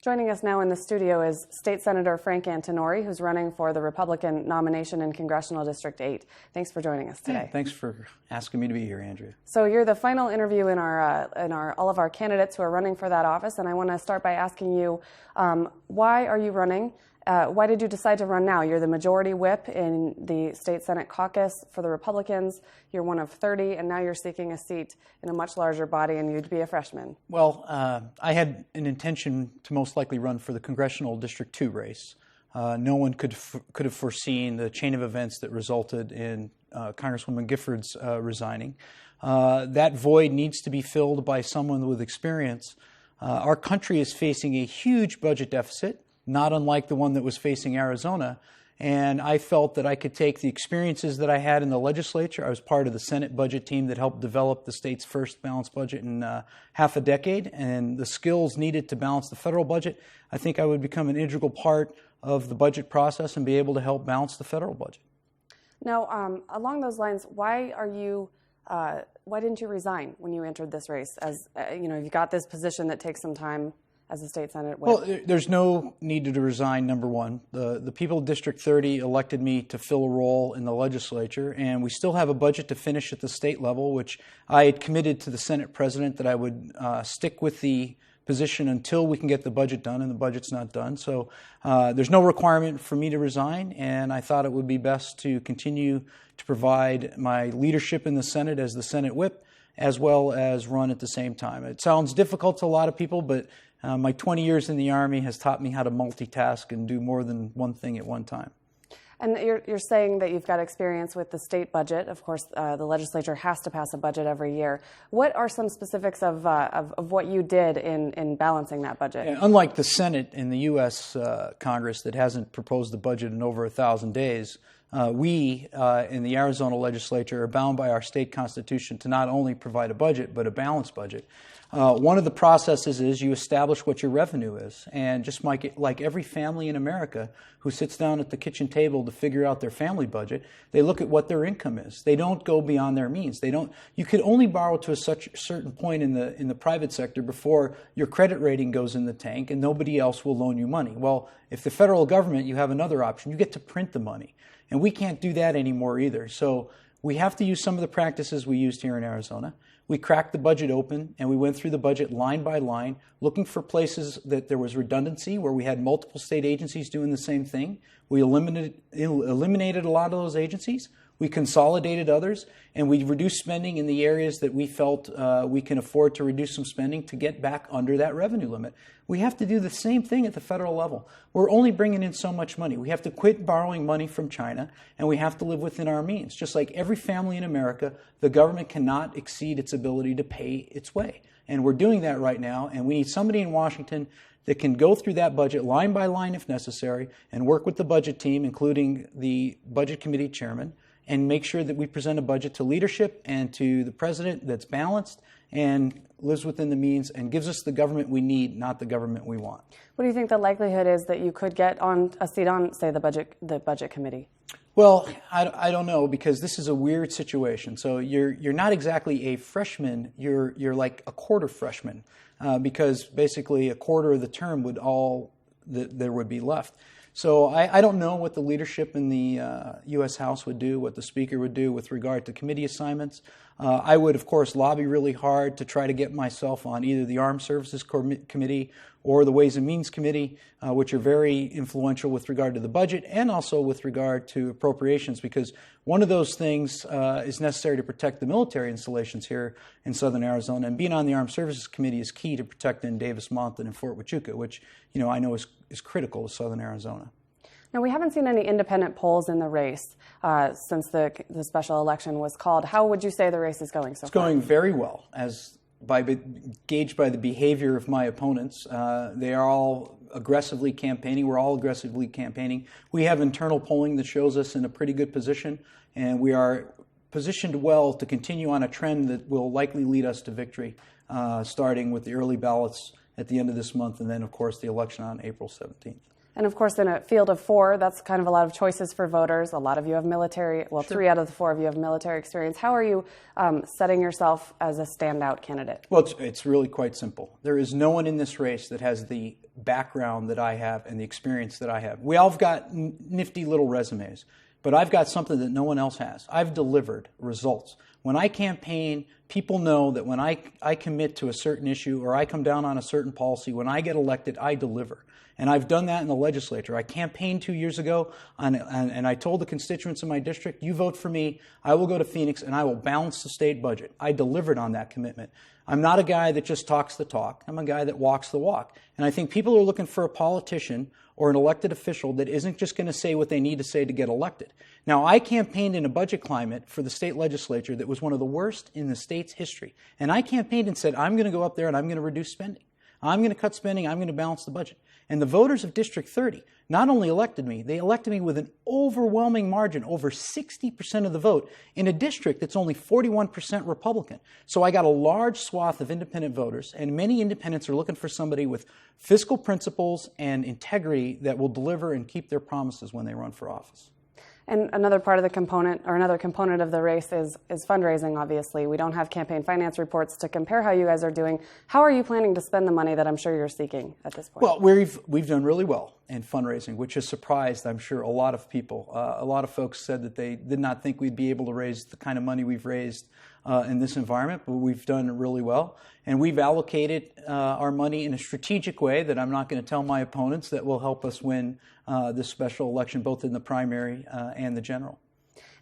Joining us now in the studio is State Senator Frank Antenori, who's running for the Republican nomination in Congressional District 8. Thanks for joining us today. Yeah, thanks for asking me to be here, Andrea. So you're the final interview in all of our candidates who are running for that office, and I want to start by asking you, why are you running? Why did you decide to run now? You're the majority whip in the State Senate caucus for the Republicans. You're one of 30, and now you're seeking a seat in a much larger body, and you'd be a freshman. Well, I had an intention to most likely run for the Congressional District 2 race. No one could have foreseen the chain of events that resulted in Congresswoman Gifford's resigning. That void needs to be filled by someone with experience. Our country is facing a huge budget deficit, not unlike the one that was facing Arizona. And I felt that I could take the experiences that I had in the legislature. I was part of the Senate budget team that helped develop the state's first balanced budget in half a decade, and the skills needed to balance the federal budget. I think I would become an integral part of the budget process and be able to help balance the federal budget. Now, along those lines, why didn't you resign when you entered this race? As you've got this position that takes some time as a state senate whip. Well, there's no need to resign, number one. The people of District 30 elected me to fill a role in the legislature, and we still have a budget to finish at the state level, which I had committed to the Senate president that I would stick with the position until we can get the budget done, and the budget's not done. So there's no requirement for me to resign, and I thought it would be best to continue to provide my leadership in the Senate as the Senate whip, as well as run at the same time. It sounds difficult to a lot of people, but my 20 years in the Army has taught me how to multitask and do more than one thing at one time. And you're saying that you've got experience with the state budget. Of course, the legislature has to pass a budget every year. What are some specifics of what you did in balancing that budget? Yeah, unlike the Senate in the U.S. Congress that hasn't proposed the budget in over 1,000 days, we in the Arizona legislature are bound by our state constitution to not only provide a budget, but a balanced budget. One of the processes is you establish what your revenue is. And just like every family in America who sits down at the kitchen table to figure out their family budget, they look at what their income is. They don't go beyond their means. You could only borrow to a certain point in the private sector before your credit rating goes in the tank and nobody else will loan you money. Well, if the federal government, you have another option. You get to print the money. And we can't do that anymore either. So we have to use some of the practices we used here in Arizona. We cracked the budget open, and we went through the budget line by line, looking for places that there was redundancy, where we had multiple state agencies doing the same thing. We eliminated a lot of those agencies. We consolidated others, and we reduced spending in the areas that we felt we can afford to reduce some spending to get back under that revenue limit. We have to do the same thing at the federal level. We're only bringing in so much money. We have to quit borrowing money from China, and we have to live within our means. Just like every family in America, the government cannot exceed its ability to pay its way. And we're doing that right now, and we need somebody in Washington that can go through that budget line by line if necessary and work with the budget team, including the budget committee chairman, and make sure that we present a budget to leadership and to the president that's balanced and lives within the means and gives us the government we need, not the government we want. What do you think the likelihood is that you could get on a seat on, say, the budget committee? Well, I don't know, because this is a weird situation. So you're not exactly a freshman. You're like a quarter freshman, because basically a quarter of the term there would be left. So I don't know what the leadership in the U.S. House would do, what the Speaker would do with regard to committee assignments. I would, of course, lobby really hard to try to get myself on either the Armed Services Committee or the Ways and Means Committee, which are very influential with regard to the budget and also with regard to appropriations, because one of those things is necessary to protect the military installations here in southern Arizona, and being on the Armed Services Committee is key to protecting Davis-Monthan and Fort Huachuca, which I know is critical to southern Arizona. Now, we haven't seen any independent polls in the race since the special election was called. How would you say the race is going so far? It's going very well, gauged by the behavior of my opponents. They are all aggressively campaigning. We're all aggressively campaigning. We have internal polling that shows us in a pretty good position, and we are positioned well to continue on a trend that will likely lead us to victory, starting with the early ballots at the end of this month, and then, of course, the election on April 17th. And of course, in a field of 4, that's kind of a lot of choices for voters. A lot of you have military, well, Sure. 3 out of the 4 of you have military experience. How are you setting yourself as a standout candidate? Well, it's really quite simple. There is no one in this race that has the background that I have and the experience that I have. We all have got nifty little resumes, but I've got something that no one else has. I've delivered results. When I campaign, people know that when I commit to a certain issue or I come down on a certain policy, when I get elected, I deliver. And I've done that in the legislature. I campaigned 2 years ago, and I told the constituents in my district, you vote for me, I will go to Phoenix, and I will balance the state budget. I delivered on that commitment. I'm not a guy that just talks the talk. I'm a guy that walks the walk. And I think people are looking for a politician or an elected official that isn't just going to say what they need to say to get elected. Now, I campaigned in a budget climate for the state legislature that was one of the worst in the state's history. And I campaigned and said, I'm going to go up there and I'm going to reduce spending. I'm going to cut spending. I'm going to balance the budget. And the voters of District 30 not only elected me, they elected me with an overwhelming margin, over 60% of the vote, in a district that's only 41% Republican. So I got a large swath of independent voters, and many independents are looking for somebody with fiscal principles and integrity that will deliver and keep their promises when they run for office. And another part of the component, or another component of the race is fundraising, obviously. We don't have campaign finance reports to compare how you guys are doing. How are you planning to spend the money that I'm sure you're seeking at this point? Well, we've done really well in fundraising, which has surprised, I'm sure, a lot of people. A lot of folks said that they did not think we'd be able to raise the kind of money we've raised in this environment, but we've done really well. And we've allocated our money in a strategic way that I'm not going to tell my opponents that will help us win this special election, both in the primary and the general.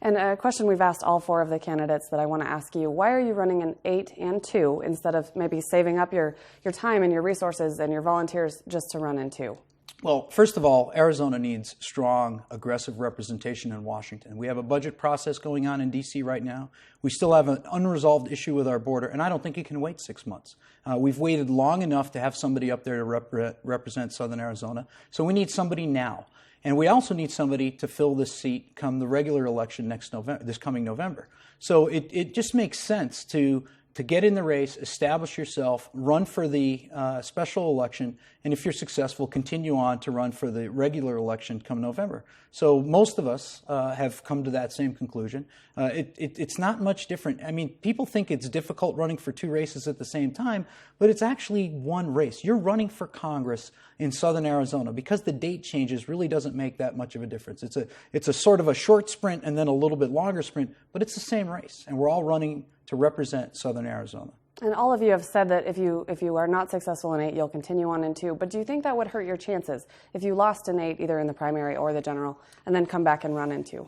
And a question we've asked all 4 of the candidates that I want to ask you, why are you running an 8 and 2 instead of maybe saving up your time and your resources and your volunteers just to run in 2? Well, first of all, Arizona needs strong, aggressive representation in Washington. We have a budget process going on in D.C. right now. We still have an unresolved issue with our border, and I don't think it can wait 6 months. We've waited long enough to have somebody up there to represent Southern Arizona, so we need somebody now. And we also need somebody to fill this seat come the regular election this coming November. So it just makes sense to get in the race, establish yourself, run for the special election, and if you're successful, continue on to run for the regular election come November. So most of us have come to that same conclusion. It's not much different. I mean, people think it's difficult running for 2 races at the same time, but it's actually one race. You're running for Congress in Southern Arizona. Because the date changes really doesn't make that much of a difference. It's a sort of a short sprint and then a little bit longer sprint, but it's the same race, and we're all running to represent Southern Arizona. And all of you have said that if you are not successful in 8, you'll continue on in 2. But do you think that would hurt your chances if you lost in 8, either in the primary or the general, and then come back and run in 2?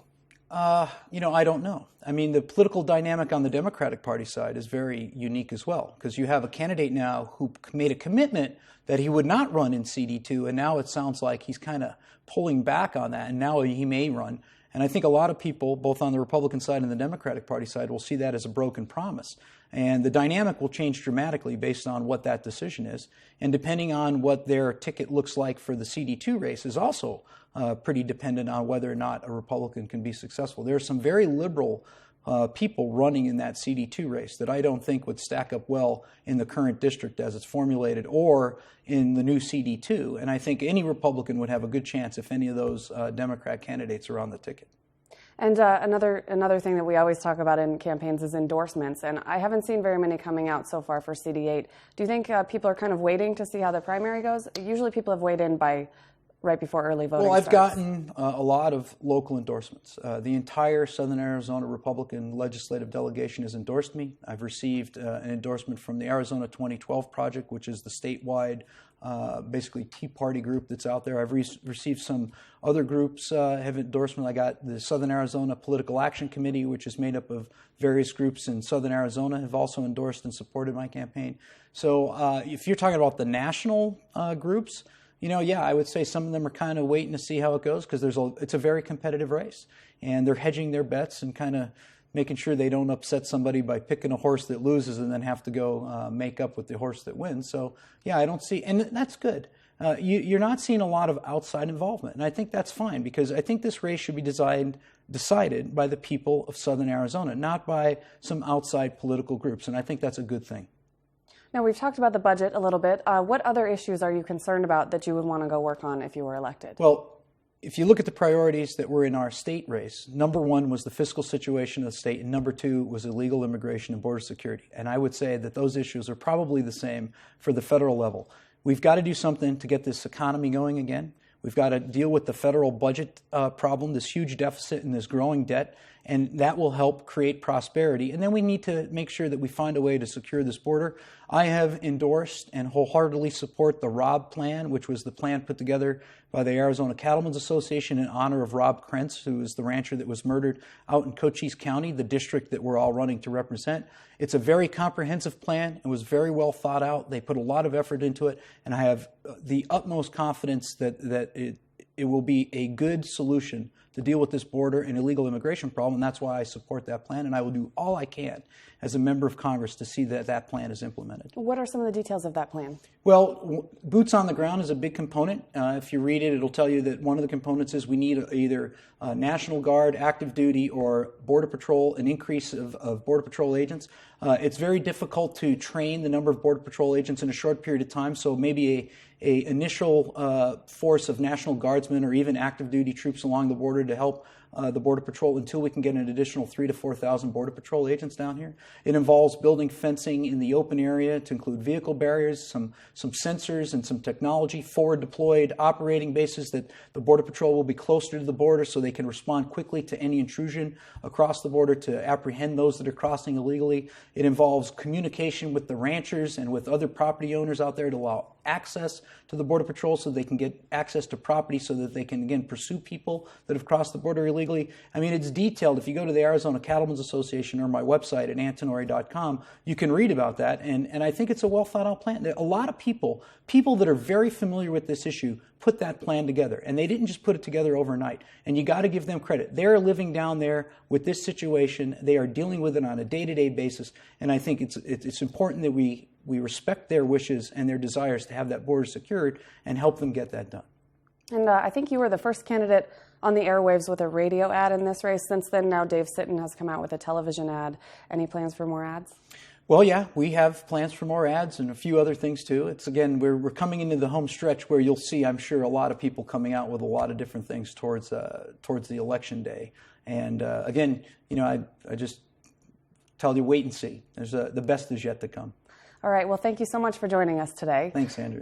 I don't know. I mean, the political dynamic on the Democratic Party side is very unique as well, because you have a candidate now who made a commitment that he would not run in CD2, and now it sounds like he's kind of pulling back on that, and now he may run. And I think a lot of people, both on the Republican side and the Democratic Party side, will see that as a broken promise. And the dynamic will change dramatically based on what that decision is. And depending on what their ticket looks like for the CD2 race is also pretty dependent on whether or not a Republican can be successful. There are some very liberal people running in that CD2 race that I don't think would stack up well in the current district as it's formulated or in the new CD2. And I think any Republican would have a good chance if any of those Democrat candidates are on the ticket. And another thing that we always talk about in campaigns is endorsements, and I haven't seen very many coming out so far for CD8. Do you think people are kind of waiting to see how the primary goes? Usually people have weighed in by right before early voting Well, I've starts. gotten a lot of local endorsements. The entire Southern Arizona Republican legislative delegation has endorsed me. I've received an endorsement from the Arizona 2012 Project, which is the statewide basically Tea Party group that's out there. I've received some other groups have endorsement. I got the Southern Arizona Political Action Committee, which is made up of various groups in Southern Arizona, have also endorsed and supported my campaign. So if you're talking about the national groups, yeah, I would say some of them are kind of waiting to see how it goes because it's a very competitive race, and they're hedging their bets and kind of making sure they don't upset somebody by picking a horse that loses and then have to go make up with the horse that wins. So, yeah, I don't see, and that's good. You're not seeing a lot of outside involvement, and I think that's fine because I think this race should be decided by the people of Southern Arizona, not by some outside political groups, and I think that's a good thing. Now, we've talked about the budget a little bit. What other issues are you concerned about that you would want to go work on if you were elected? Well, if you look at the priorities that were in our state race, number one was the fiscal situation of the state, and number two was illegal immigration and border security. And I would say that those issues are probably the same for the federal level. We've got to do something to get this economy going again. We've got to deal with the federal budget problem, this huge deficit and this growing debt, and that will help create prosperity. And then we need to make sure that we find a way to secure this border. I have endorsed and wholeheartedly support the ROB plan, which was the plan put together by the Arizona Cattlemen's Association in honor of Rob Krentz, who is the rancher that was murdered out in Cochise County, the district that we're all running to represent. It's a very comprehensive plan. It was very well thought out. They put a lot of effort into it, and I have the utmost confidence that it will be a good solution to deal with this border and illegal immigration problem, and that's why I support that plan, and I will do all I can as a member of Congress to see that that plan is implemented. What are some of the details of that plan? Well, boots on the ground is a big component. If you read it, it'll tell you that one of the components is we need either National Guard, active duty, or Border Patrol, an increase of Border Patrol agents. It's very difficult to train the number of Border Patrol agents in a short period of time, so maybe a initial force of National Guardsmen or even active duty troops along the border to help the Border Patrol until we can get an additional 3,000 to 4,000 Border Patrol agents down here. It involves building fencing in the open area to include vehicle barriers, some sensors and some technology, forward deployed operating bases that the Border Patrol will be closer to the border so they can respond quickly to any intrusion across the border to apprehend those that are crossing illegally. It involves communication with the ranchers and with other property owners out there to allow access to the Border Patrol so they can get access to property so that they can, again, pursue people that have crossed the border illegally. I mean, it's detailed. If you go to the Arizona Cattlemen's Association or my website at antenori.com, you can read about that, and I think it's a well-thought-out plan. A lot of people that are very familiar with this issue, put that plan together, and they didn't just put it together overnight, and you got to give them credit. They're living down there with this situation. They are dealing with it on a day-to-day basis, and I think it's important that we respect their wishes and their desires to have that border secured and help them get that done. And I think you were the first candidate on the airwaves with a radio ad in this race. Since then, now Dave Sitton has come out with a television ad. Any plans for more ads? Well, yeah, we have plans for more ads and a few other things too. It's again, we're coming into the home stretch where you'll see, I'm sure, a lot of people coming out with a lot of different things towards the election day. And again, I just tell you, wait and see. The best is yet to come. All right. Well, thank you so much for joining us today. Thanks, Andrea.